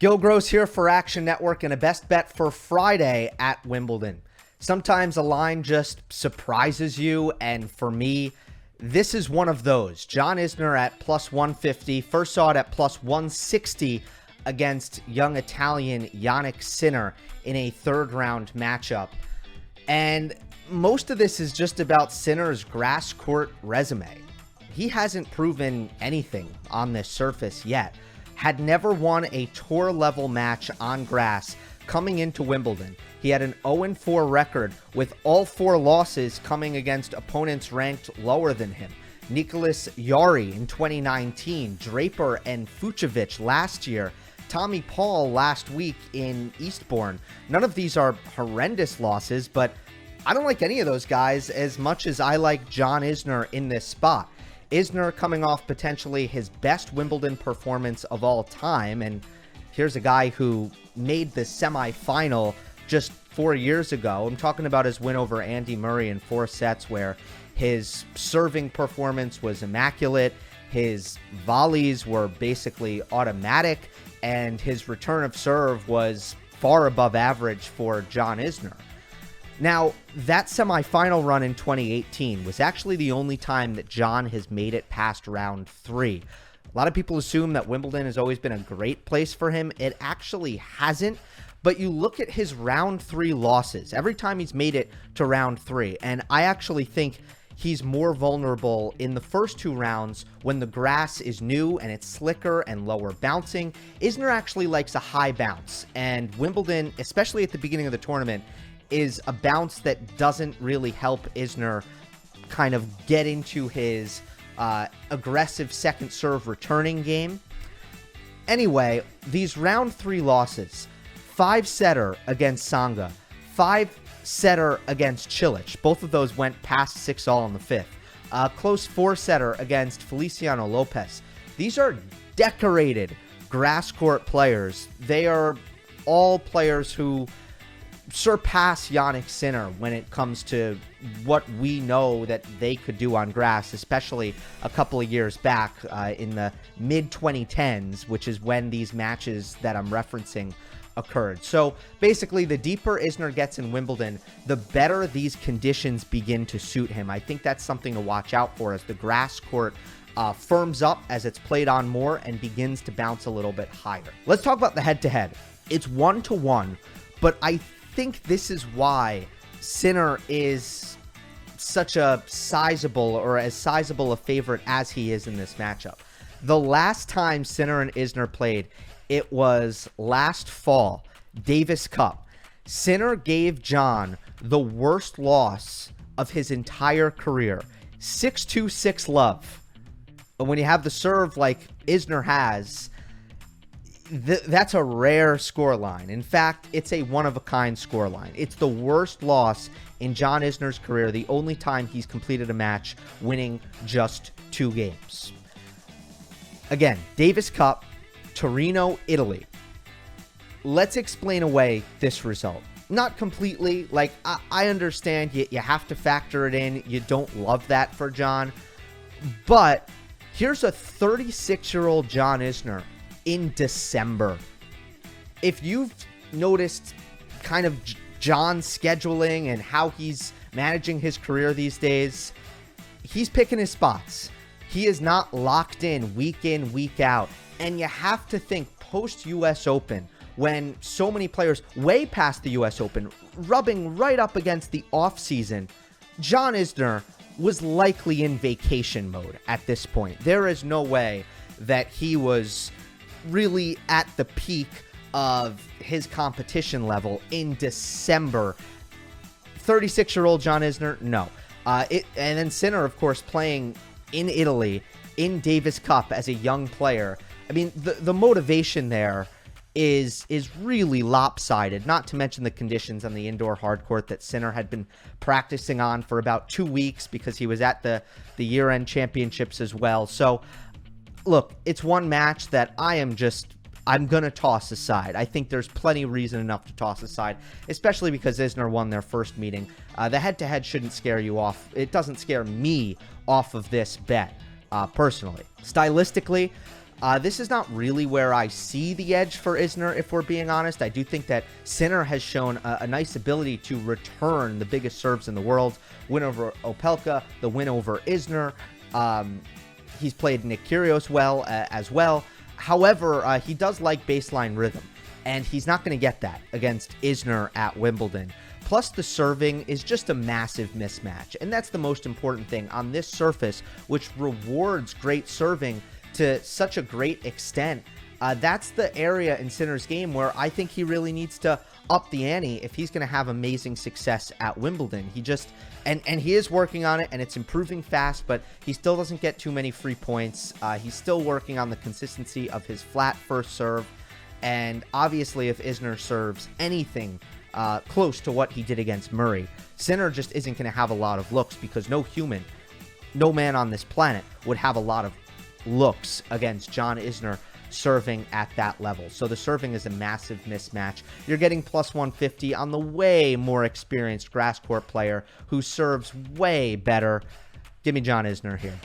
Gill Gross here for Action Network and a best bet for Friday at Wimbledon. Sometimes a line just surprises you, and for me, this is one of those. John Isner at plus 150. First saw it at plus 160 against young Italian Jannik Sinner in a third-round matchup. And most of this is just about Sinner's grass court resume. He hasn't proven anything on this surface yet. Had never won a tour-level match on grass coming into Wimbledon. He had an 0-4 record with all 4 losses coming against opponents ranked lower than him. Nicholas Jarry in 2019, Draper and Fucsovics last year, Tommy Paul last week in Eastbourne. None of these are horrendous losses, but I don't like any of those guys as much as I like John Isner in this spot. Isner coming off potentially his best Wimbledon performance of all time, and here's a guy who made the semifinal just 4 years ago. I'm talking about his win over Andy Murray in 4 sets, where his serving performance was immaculate, his volleys were basically automatic, and his return of serve was far above average for John Isner. Now, that semifinal run in 2018 was actually the only time that John has made it past round 3. A lot of people assume that Wimbledon has always been a great place for him. It actually hasn't, but you look at his round 3 losses, every time he's made it to round 3, and I actually think he's more vulnerable in the first 2 rounds when the grass is new and it's slicker and lower bouncing. Isner actually likes a high bounce, and Wimbledon, especially at the beginning of the tournament, is a bounce that doesn't really help Isner kind of get into his aggressive second serve returning game. Anyway, these round 3 losses, 5-setter against Tsonga, 5-setter against Cilic. Both of those went past 6-all in the 5th. Close 4-setter against Feliciano Lopez. These are decorated grass court players. They are all players who surpass Jannik Sinner when it comes to what we know that they could do on grass, especially a couple of years back in the mid-2010s, which is when these matches that I'm referencing occurred. So basically, the deeper Isner gets in Wimbledon, the better these conditions begin to suit him. I think that's something to watch out for as the grass court firms up as it's played on more and begins to bounce a little bit higher. Let's talk about the head-to-head. It's 1-1, but I think this is why Sinner is such a sizable, or as sizable a favorite as he is in this matchup. The last time Sinner and Isner played, it was last fall, Davis Cup. Sinner gave John the worst loss of his entire career, 6-2, 6-love. But when you have the serve like Isner has, that's a rare scoreline. In fact, it's a one-of-a-kind scoreline. It's the worst loss in John Isner's career, the only time he's completed a match winning just 2 games. Again, Davis Cup, Torino, Italy. Let's explain away this result. Not completely. Like, I understand you have to factor it in. You don't love that for John. But here's a 36-year-old John Isner in December. If you've noticed kind of John's scheduling and how he's managing his career these days, he's picking his spots. He is not locked in, week out. And you have to think post-US Open, when so many players way past the US Open, rubbing right up against the off-season, John Isner was likely in vacation mode at this point. There is no way that he was really at the peak of his competition level in December. 36-year-old John Isner, no. And then Sinner, of course, playing in Italy, in Davis Cup as a young player. I mean, the motivation there is really lopsided, not to mention the conditions on the indoor hard court that Sinner had been practicing on for about 2 weeks because he was at the year-end championships as well. So, look, it's one match that I'm going to toss aside. I think there's plenty reason enough to toss aside, especially because Isner won their first meeting. The head-to-head shouldn't scare you off. It doesn't scare me off of this bet, personally. Stylistically, This is not really where I see the edge for Isner, if we're being honest. I do think that Sinner has shown a nice ability to return the biggest serves in the world. Win over Opelka, the win over Isner. He's played Nick Kyrgios well as well. However, he does like baseline rhythm, and he's not going to get that against Isner at Wimbledon. Plus, the serving is just a massive mismatch, and that's the most important thing on this surface, which rewards great serving to such a great extent. That's the area in Sinner's game where I think he really needs to up the ante if he's going to have amazing success at Wimbledon. He just, and he is working on it, and it's improving fast, but he still doesn't get too many free points. He's still working on the consistency of his flat first serve, and obviously if Isner serves anything close to what he did against Murray, Sinner just isn't going to have a lot of looks, because no man on this planet would have a lot of looks against John Isner serving at that level. So the serving is a massive mismatch. You're getting plus 150 on the way more experienced grass court player who serves way better. Give me John Isner here.